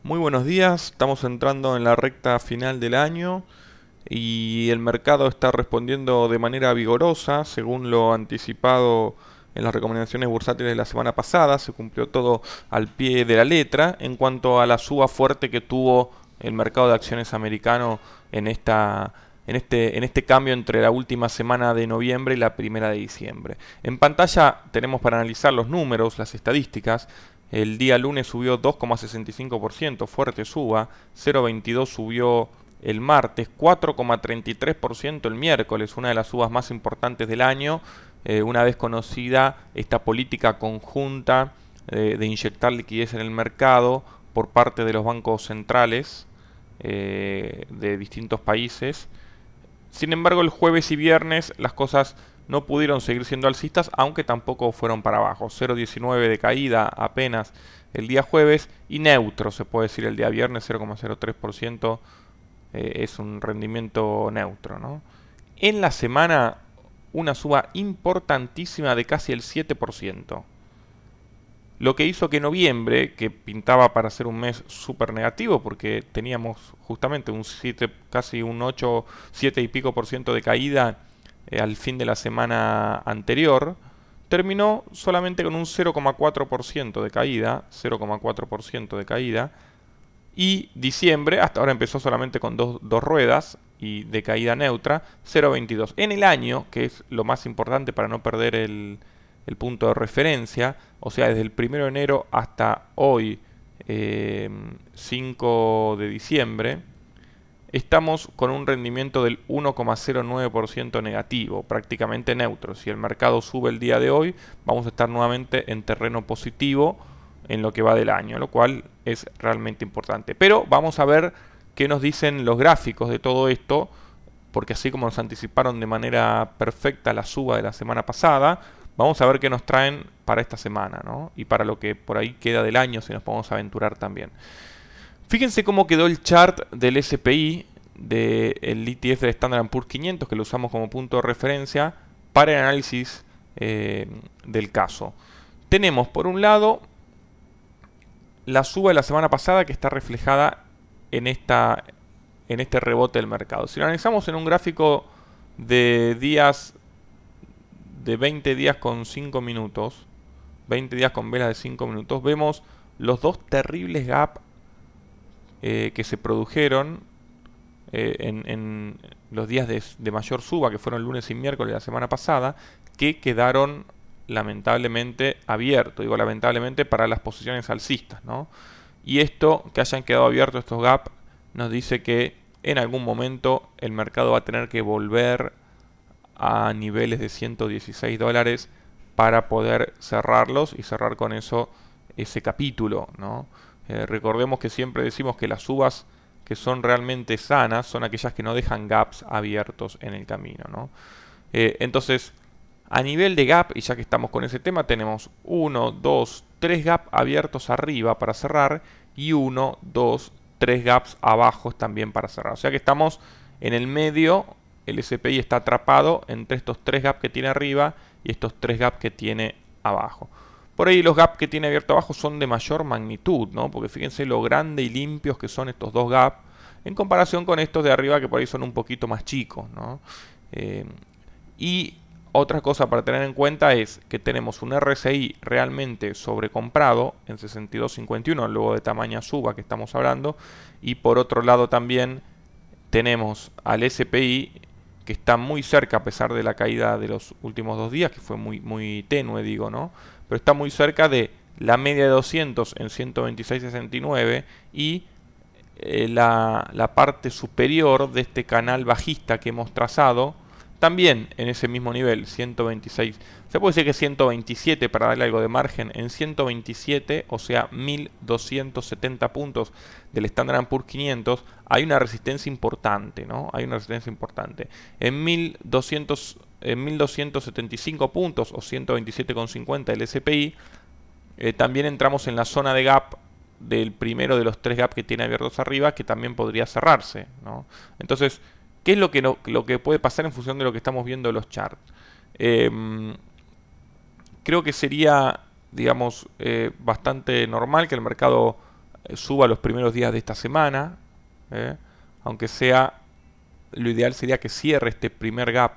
Muy buenos días, estamos entrando en la recta final del año y el mercado está respondiendo de manera vigorosa, según lo anticipado en las recomendaciones bursátiles de la semana pasada. Se cumplió todo al pie de la letra en cuanto a la suba fuerte que tuvo el mercado de acciones americano en este cambio entre la última semana de noviembre y la primera de diciembre. En pantalla tenemos para analizar los números, las estadísticas. El día lunes subió 2,65%, fuerte suba. 0,22 subió el martes, 4,33% el miércoles, una de las subas más importantes del año, una vez conocida esta política conjunta de inyectar liquidez en el mercado por parte de los bancos centrales de distintos países. Sin embargo, el jueves y viernes las cosas no pudieron seguir siendo alcistas, aunque tampoco fueron para abajo. 0,19 de caída apenas el día jueves y neutro, se puede decir, el día viernes. 0,03% es un rendimiento neutro, ¿no? En la semana, una suba importantísima de casi el 7%. Lo que hizo que noviembre, que pintaba para ser un mes súper negativo, porque teníamos justamente un 7, casi un 8, 7 y pico por ciento de caída al fin de la semana anterior, terminó solamente con un 0,4% de caída, 0,4% de caída, y diciembre, hasta ahora empezó solamente con dos ruedas y de caída neutra, 0,22. En el año, que es lo más importante para no perder el punto de referencia, o sea, desde el 1 de enero hasta hoy, 5 de diciembre, estamos con un rendimiento del 1,09% negativo, prácticamente neutro. Si el mercado sube el día de hoy, vamos a estar nuevamente en terreno positivo en lo que va del año, lo cual es realmente importante. Pero vamos a ver qué nos dicen los gráficos de todo esto, porque así como nos anticiparon de manera perfecta la suba de la semana pasada, vamos a ver qué nos traen para esta semana, ¿no? Y para lo que por ahí queda del año, si nos podemos aventurar también. Fíjense cómo quedó el chart del SPI, del ETF de Standard Poor's 500, que lo usamos como punto de referencia para el análisis del caso. Tenemos por un lado la suba de la semana pasada, que está reflejada en este rebote del mercado. Si lo analizamos en un gráfico de días, de 20 días con 5 minutos, 20 días con velas de 5 minutos, vemos los dos terribles gaps que se produjeron en los días de mayor suba, que fueron lunes y miércoles de la semana pasada, que quedaron lamentablemente abiertos. Digo lamentablemente para las posiciones alcistas, ¿no? Y esto, que hayan quedado abiertos estos gaps, nos dice que en algún momento el mercado va a tener que volver a niveles de 116 dólares para poder cerrarlos y cerrar con eso ese capítulo, ¿no? Recordemos que siempre decimos que las subas que son realmente sanas son aquellas que no dejan gaps abiertos en el camino, ¿no? Entonces, a nivel de gap, y ya que estamos con ese tema, tenemos uno, 2, 3 gaps abiertos arriba para cerrar y uno, 2, 3 gaps abajo también para cerrar. O sea que estamos en el medio, el SPI está atrapado entre estos 3 gaps que tiene arriba y estos 3 gaps que tiene abajo. Por ahí los gaps que tiene abierto abajo son de mayor magnitud, ¿no? Porque fíjense lo grande y limpios que son estos dos gaps en comparación con estos de arriba que por ahí son un poquito más chicos, ¿no? Y otra cosa para tener en cuenta es que tenemos un RSI realmente sobrecomprado en 62.51, luego de tamaña suba que estamos hablando, y por otro lado también tenemos al SPI que está muy cerca a pesar de la caída de los últimos 2 días, que fue muy tenue, digo, ¿no? Pero está muy cerca de la media de 200 en 126.69 y la parte superior de este canal bajista que hemos trazado también en ese mismo nivel, 126. Se puede decir que 127 para darle algo de margen. En 127, o sea 1270 puntos del Standard Poor's 500, hay una resistencia importante, ¿no? Hay una resistencia importante. En 1275 puntos o 127,50 del SPI, también entramos en la zona de gap del primero de los 3 gaps que tiene abiertos arriba, que también podría cerrarse, ¿no? Entonces, ¿qué es lo que puede pasar en función de lo que estamos viendo en los charts? Eh, Creo que sería, digamos, bastante normal que el mercado suba los primeros días de esta semana, aunque sea, lo ideal sería que cierre este primer gap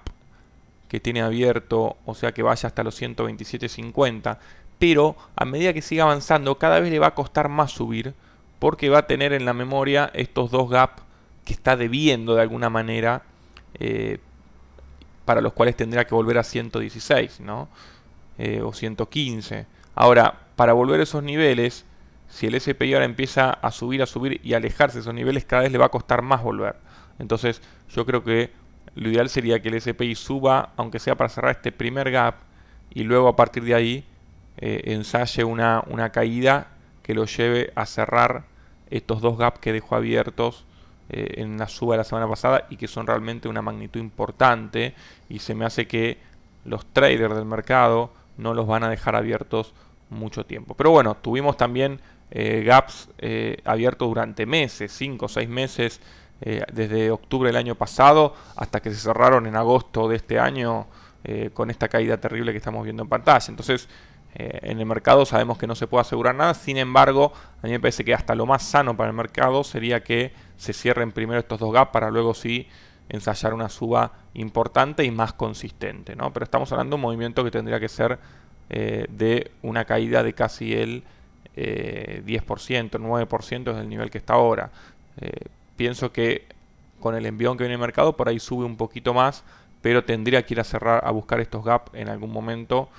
que tiene abierto, o sea que vaya hasta los 127.50, pero a medida que siga avanzando cada vez le va a costar más subir, porque va a tener en la memoria estos dos gaps que está debiendo de alguna manera, para los cuales tendrá que volver a 116, ¿no? O 115. Ahora, para volver a esos niveles, si el SPI ahora empieza a subir y alejarse de esos niveles, cada vez le va a costar más volver. Entonces, yo creo que lo ideal sería que el SPI suba, aunque sea para cerrar este primer gap, y luego a partir de ahí ensaye una caída que lo lleve a cerrar estos dos gaps que dejó abiertos en la suba de la semana pasada y que son realmente una magnitud importante, y se me hace que los traders del mercado no los van a dejar abiertos mucho tiempo. Pero bueno, tuvimos también gaps abiertos durante meses, 5 o 6 meses, desde octubre del año pasado hasta que se cerraron en agosto de este año, con esta caída terrible que estamos viendo en pantalla. Entonces, en el mercado sabemos que no se puede asegurar nada. Sin embargo, a mí me parece que hasta lo más sano para el mercado sería que se cierren primero estos dos gaps para luego sí ensayar una suba importante y más consistente, ¿no? Pero estamos hablando de un movimiento que tendría que ser de una caída de casi el 10%, 9% desde el nivel que está ahora. Pienso que con el envión que viene el mercado por ahí sube un poquito más, pero tendría que ir a cerrar, a buscar estos gaps en algún momento,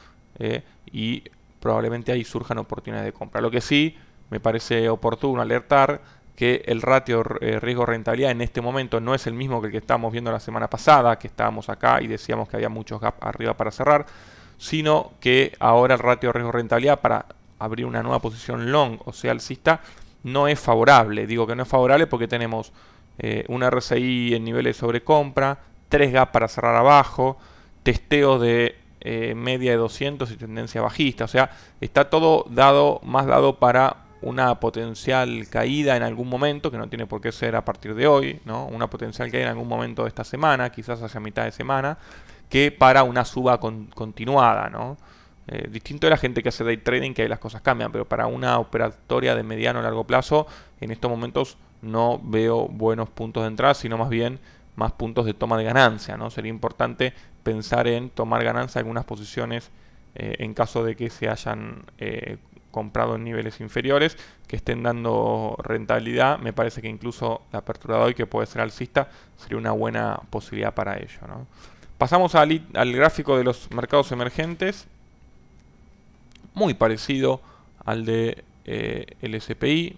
y probablemente ahí surjan oportunidades de compra. Lo que sí me parece oportuno alertar que el ratio riesgo-rentabilidad en este momento no es el mismo que el que estábamos viendo la semana pasada, que estábamos acá y decíamos que había muchos gaps arriba para cerrar, sino que ahora el ratio riesgo-rentabilidad para abrir una nueva posición long, o sea alcista, no es favorable. Digo que no es favorable porque tenemos un RSI en niveles de sobrecompra, 3 gaps para cerrar abajo, testeo de media de 200 y tendencia bajista. O sea, está todo más dado para una potencial caída en algún momento, que no tiene por qué ser a partir de hoy, ¿no? Una potencial caída en algún momento de esta semana, quizás hacia mitad de semana, que para una suba continuada, ¿no? Distinto de la gente que hace day trading, que ahí las cosas cambian, pero para una operatoria de mediano a largo plazo, en estos momentos no veo buenos puntos de entrada, sino más bien más puntos de toma de ganancia, ¿no? Sería importante pensar en tomar ganancia en algunas posiciones en caso de que se hayan comprado en niveles inferiores, que estén dando rentabilidad. Me parece que incluso la apertura de hoy, que puede ser alcista, sería una buena posibilidad para ello, ¿no? Pasamos al gráfico de los mercados emergentes, muy parecido al de el SPI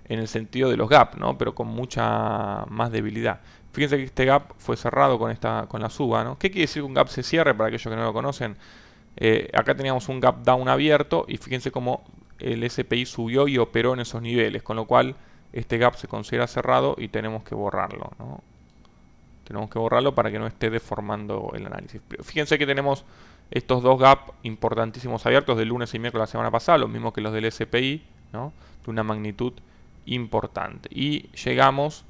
en el sentido de los gaps, ¿no? Pero con mucha más debilidad. Fíjense que este gap fue cerrado con la suba, ¿no? ¿Qué quiere decir que un gap se cierre para aquellos que no lo conocen? Acá teníamos un gap down abierto y fíjense cómo el SPI subió y operó en esos niveles, con lo cual este gap se considera cerrado y tenemos que borrarlo, ¿no? Tenemos que borrarlo para que no esté deformando el análisis. Pero fíjense que tenemos estos dos gaps importantísimos abiertos del lunes y miércoles de la semana pasada, los mismos que los del SPI, ¿no? De una magnitud importante. Y llegamos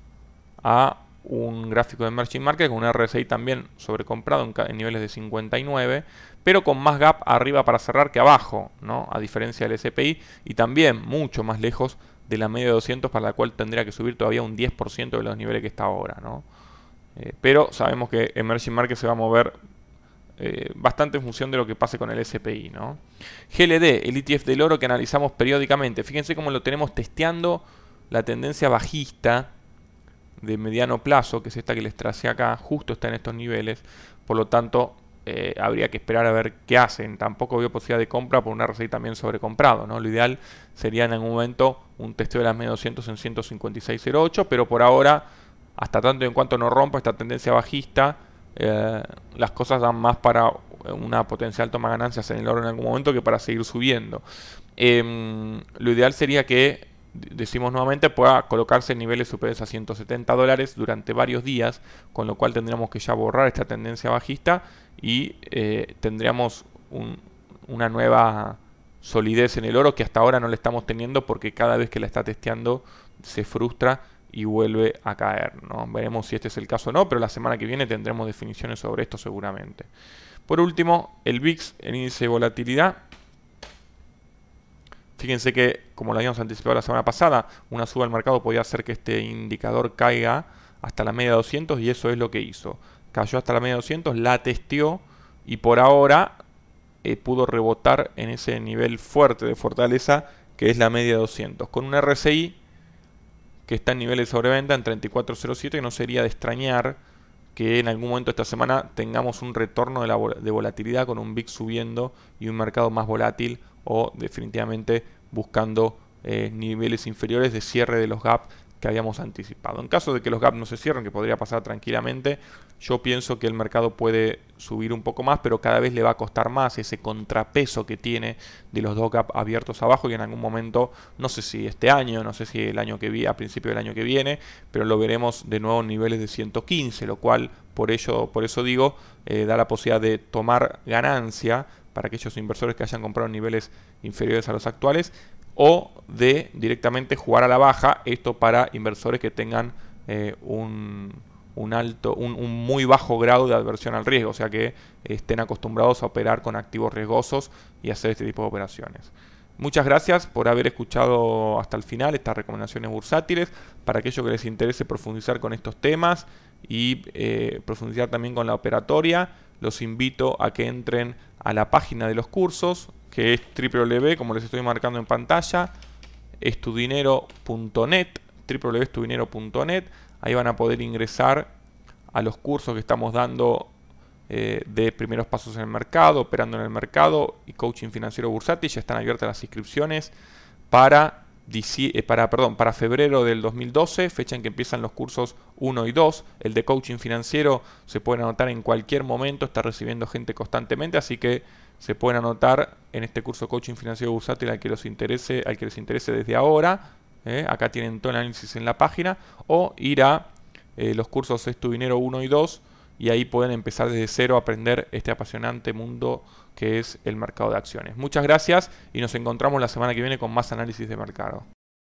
a un gráfico de Emerging Market con un RSI también sobrecomprado en niveles de 59, pero con más gap arriba para cerrar que abajo, ¿no? A diferencia del SPI, y también mucho más lejos de la media de 200, para la cual tendría que subir todavía un 10% de los niveles que está ahora, ¿no? Pero sabemos que Emerging Market se va a mover bastante en función de lo que pase con el SPI, ¿no? GLD, el ETF del oro que analizamos periódicamente. Fíjense cómo lo tenemos testeando la tendencia bajista de mediano plazo, que es esta que les tracé acá, justo está en estos niveles. Por lo tanto, habría que esperar a ver qué hacen. Tampoco veo posibilidad de compra por un RSI también sobrecomprado, ¿no? Lo ideal sería en algún momento un testeo de las media 200 en 156.08, pero por ahora, hasta tanto en cuanto no rompa esta tendencia bajista, las cosas dan más para una potencial toma de ganancias en el oro en algún momento que para seguir subiendo. Lo ideal sería que, decimos nuevamente, pueda colocarse en niveles superiores a $170 durante varios días, con lo cual tendríamos que ya borrar esta tendencia bajista y tendríamos una nueva solidez en el oro que hasta ahora no le estamos teniendo, porque cada vez que la está testeando se frustra y vuelve a caer, ¿no? Veremos si este es el caso o no, pero la semana que viene tendremos definiciones sobre esto seguramente. Por último, el VIX, el índice de volatilidad. Fíjense que, como lo habíamos anticipado la semana pasada, una suba del mercado podía hacer que este indicador caiga hasta la media 200 y eso es lo que hizo. Cayó hasta la media 200, la testeó y por ahora pudo rebotar en ese nivel fuerte de fortaleza que es la media 200. Con un RSI que está en niveles de sobreventa en 34.07, que no sería de extrañar que en algún momento esta semana tengamos un retorno de volatilidad con un VIX subiendo y un mercado más volátil o definitivamente buscando niveles inferiores de cierre de los gaps que habíamos anticipado. En caso de que los gaps no se cierren, que podría pasar tranquilamente, yo pienso que el mercado puede subir un poco más, pero cada vez le va a costar más ese contrapeso que tiene de los dos gaps abiertos abajo y en algún momento, no sé si este año, no sé si el año que viene, a principio del año que viene, pero lo veremos de nuevo en niveles de 115, lo cual por eso digo, da la posibilidad de tomar ganancia para aquellos inversores que hayan comprado en niveles inferiores a los actuales o de directamente jugar a la baja, esto para inversores que tengan un muy bajo grado de adversión al riesgo, o sea que estén acostumbrados a operar con activos riesgosos y hacer este tipo de operaciones. Muchas gracias por haber escuchado hasta el final estas recomendaciones bursátiles. Para aquellos que les interese profundizar con estos temas y profundizar también con la operatoria, los invito a que entren a la página de los cursos, que es www, como les estoy marcando en pantalla, estudinero.net, www.estudinero.net. Ahí van a poder ingresar a los cursos que estamos dando de primeros pasos en el mercado, operando en el mercado y coaching financiero bursátil. Ya están abiertas las inscripciones para febrero del 2012, fecha en que empiezan los cursos 1 y 2. El de coaching financiero se pueden anotar en cualquier momento, está recibiendo gente constantemente, así que se pueden anotar en este curso coaching financiero bursátil al que les interese desde ahora. Acá tienen todo el análisis en la página, o ir a los cursos Es tu Dinero 1 y 2 y ahí pueden empezar desde cero a aprender este apasionante mundo que es el mercado de acciones. Muchas gracias y nos encontramos la semana que viene con más análisis de mercado.